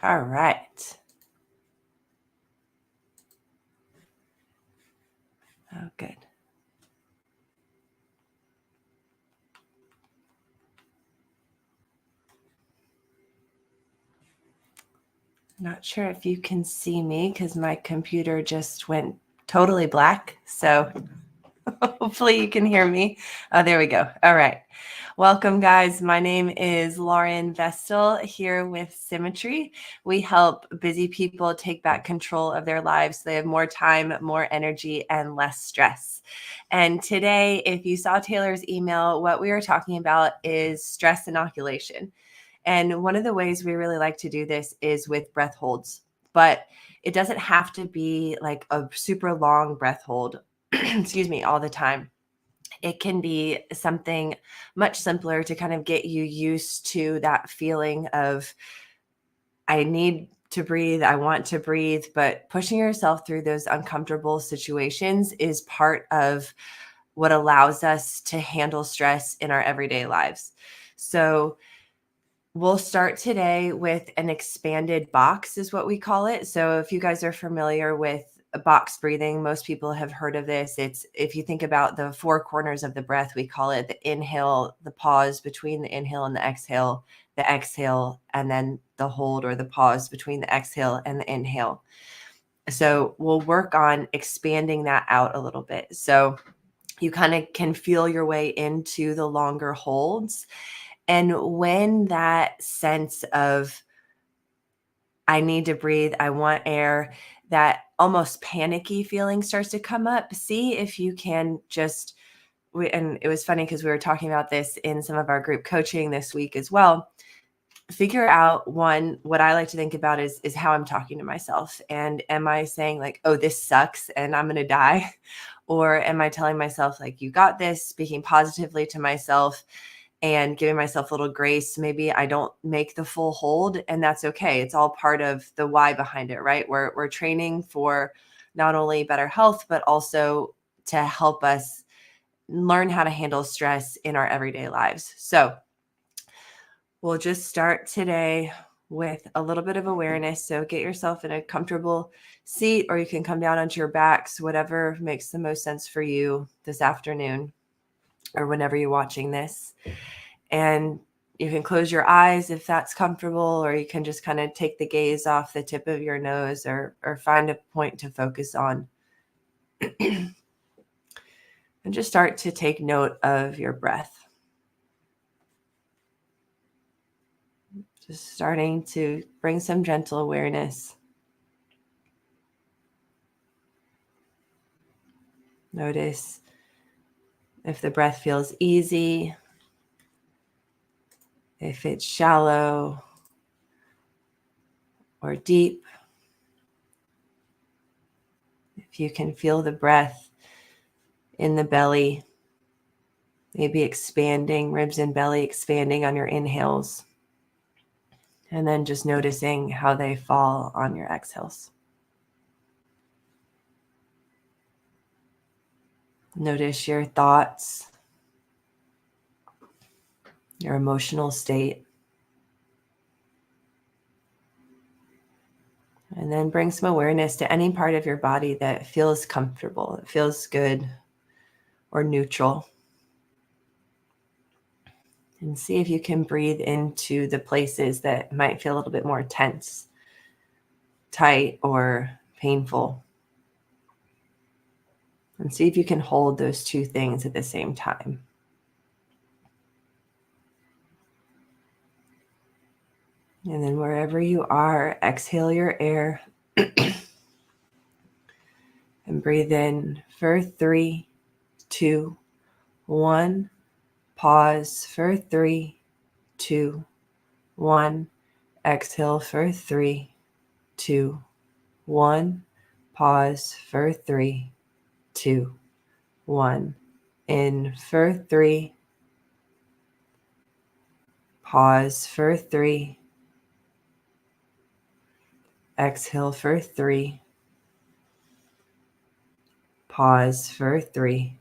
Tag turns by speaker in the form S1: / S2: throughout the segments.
S1: All right. Oh, good. Not sure if you can see me because my computer just went totally black. So hopefully you can hear me. Oh, there we go. All right. Welcome, guys. My name is Lauren Vestal here with Symmetry. We help busy people take back control of their lives so they have more time, more energy, and less stress. And today, if you saw Taylor's email, what we are talking about is stress inoculation. And one of the ways we really like to do this is with breath holds, but it doesn't have to be like a super long breath hold, excuse me, all the time. It can be something much simpler to kind of get you used to that feeling of, I need to breathe, I want to breathe, but pushing yourself through those uncomfortable situations is part of what allows us to handle stress in our everyday lives. So, we'll start today with an expanded box, is what we call it. So if you guys are familiar with box breathing, most people have heard of this. It's, if you think about the four corners of the breath, we call it the inhale, the pause between the inhale and the exhale, and then the hold or the pause between the exhale and the inhale. So we'll work on expanding that out a little bit. So you kind of can feel your way into the longer holds. And when that sense of, I need to breathe, I want air, that almost panicky feeling starts to come up, see if you can just, and it was funny because we were talking about this in some of our group coaching this week as well. Figure out, one, what I like to think about is how I'm talking to myself. And am I saying like, oh, this sucks and I'm going to die? Or am I telling myself like, you got this, speaking positively to myself and giving myself a little grace? Maybe I don't make the full hold, and that's okay. It's all part of the why behind it, right? We're training for not only better health, but also to help us learn how to handle stress in our everyday lives. So we'll just start today with a little bit of awareness. So get yourself in a comfortable seat, or you can come down onto your backs, whatever makes the most sense for you this afternoon or whenever you're watching this. And you can close your eyes if that's comfortable, or you can just kind of take the gaze off the tip of your nose, or find a point to focus on. And just start to take note of your breath. Just starting to bring some gentle awareness. Notice if the breath feels easy, if it's shallow or deep. If you can feel the breath in the belly, maybe expanding, ribs and belly expanding on your inhales. And then just noticing how they fall on your exhales. Notice your thoughts, your emotional state. And then bring some awareness to any part of your body that feels comfortable, that feels good or neutral. And see if you can breathe into the places that might feel a little bit more tense, tight, or painful. And see if you can hold those two things at the same time. And then wherever you are, exhale your air and breathe in for 3, 2, 1. Pause for 3, 2, 1. Exhale for 3, 2, 1. Pause for 3, 2, 1. In for 3. Pause for 3. Exhale for 3. Pause for 3.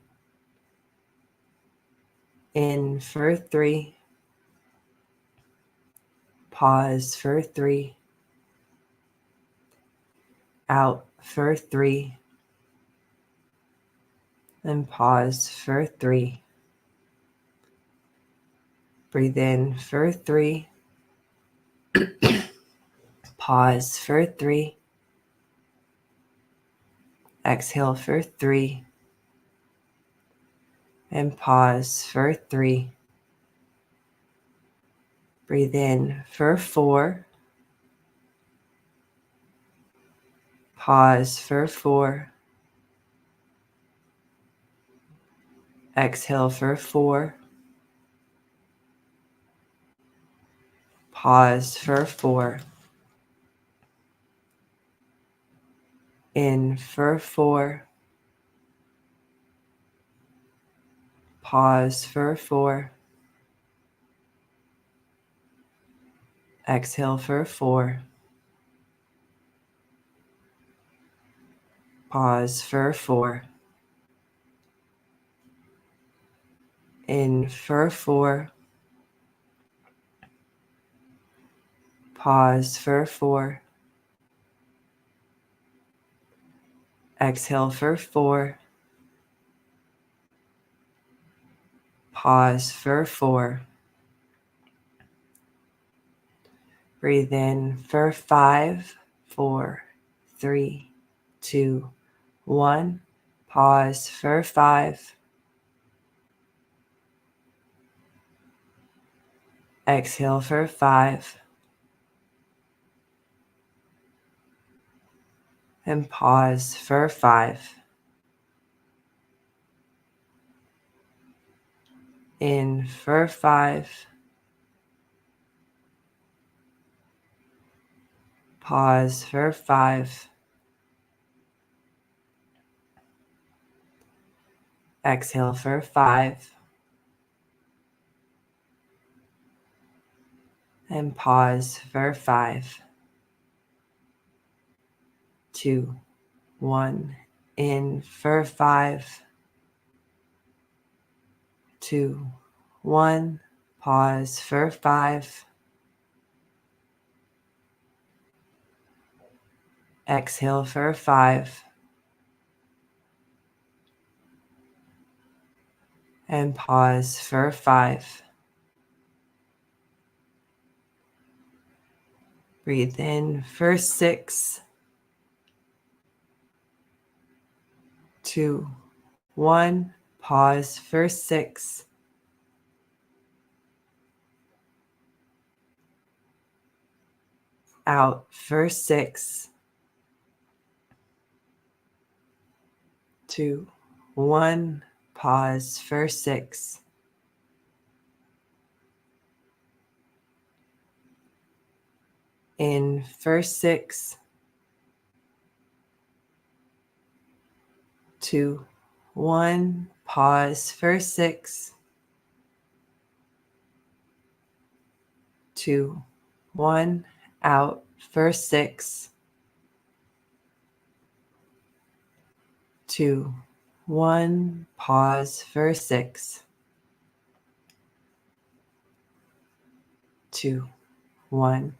S1: In for 3. Pause for 3. out for 3, and pause for 3. Breathe in for 3, pause for 3, exhale for 3, and pause for 3. Breathe in for 4, pause for 4, exhale for 4, pause for 4, in for 4, pause for 4, exhale for 4, pause for 4, in for 4, pause for 4, exhale for 4, pause for 4. Breathe in for 5, 4, 3, 2, 1. Pause for 5. Exhale for 5. And pause for 5. In for 5. Pause for 5. Exhale for 5. And pause for 5. 2, 1. In for 5. 2, 1. Pause for 5. Exhale for 5. And pause for 5. Breathe in for 6, 2, 1. Pause for 6. Out for 6, 2, 1. Pause for 6. In for 6, 2, 1. Pause for 6, 2, 1. Out for 6, 2, 1. Pause for 6, 2, 1.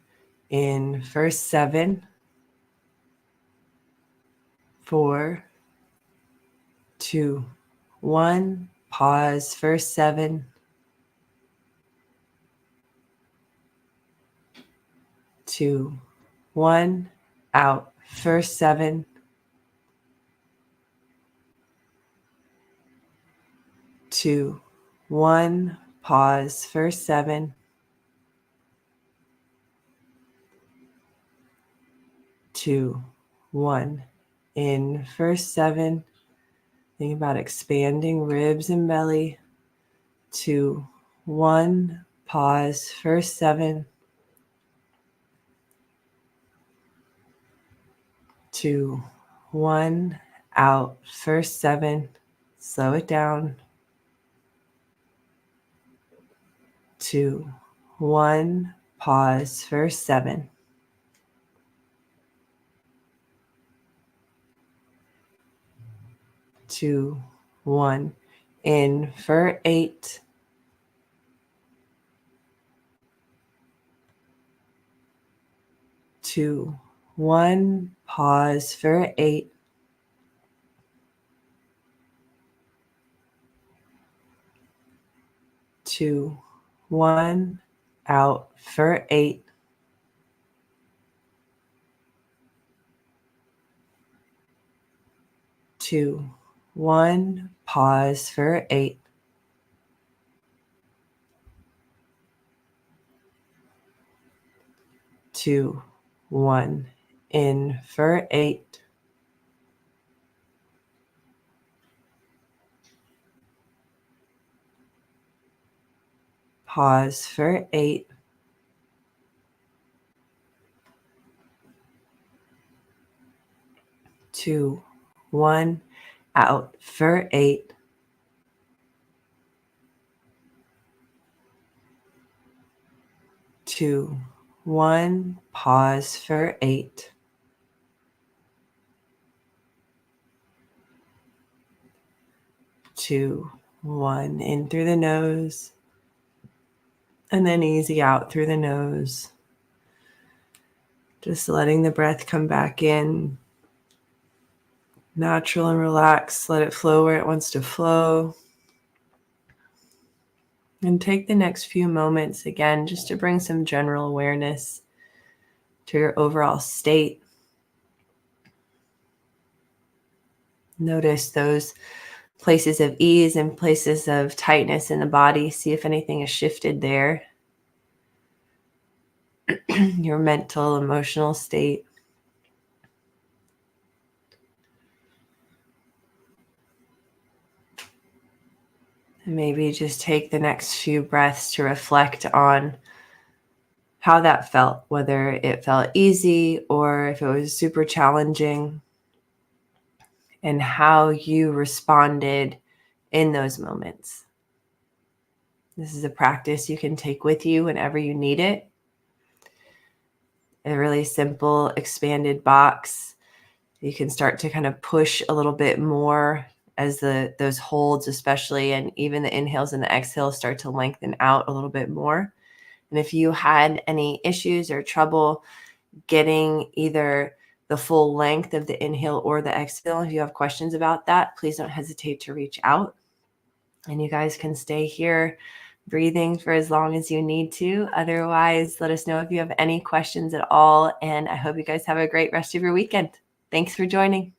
S1: In for 7, 4, 2, 1. Pause for 7, 2, 1. Out for 7, 2, 1. Pause for 7, 2, 1. In for 7. Think about expanding ribs and belly. 2, 1. Pause for 7, 2, 1. Out for 7. Slow it down. 2, 1. Pause for 7. 2, 1. In for 8, 2, 1, pause for 8, 2, 1, out for 8, 2, 1, pause for 8, 2, 1, in for 8, 'Pause for 8, 2, 1, out for 8, 2, 1, pause for 8, 2, 1, in through the nose, and then easy out through the nose. Just letting the breath come back in, natural and relaxed. Let it flow where it wants to flow. And take the next few moments again just to bring some general awareness to your overall state. Notice those places of ease and places of tightness in the body. See if anything has shifted there. Your mental, emotional state. And maybe just take the next few breaths to reflect on how that felt, whether it felt easy or if it was super challenging, and how you responded in those moments. This is a practice you can take with you whenever you need it. A really simple expanded box. You can start to kind of push a little bit more as those holds especially, and even the inhales and the exhales start to lengthen out a little bit more. And if you had any issues or trouble getting either the full length of the inhale or the exhale, if you have questions about that, please don't hesitate to reach out. And you guys can stay here breathing for as long as you need to. Otherwise, let us know if you have any questions at all. And I hope you guys have a great rest of your weekend. Thanks for joining.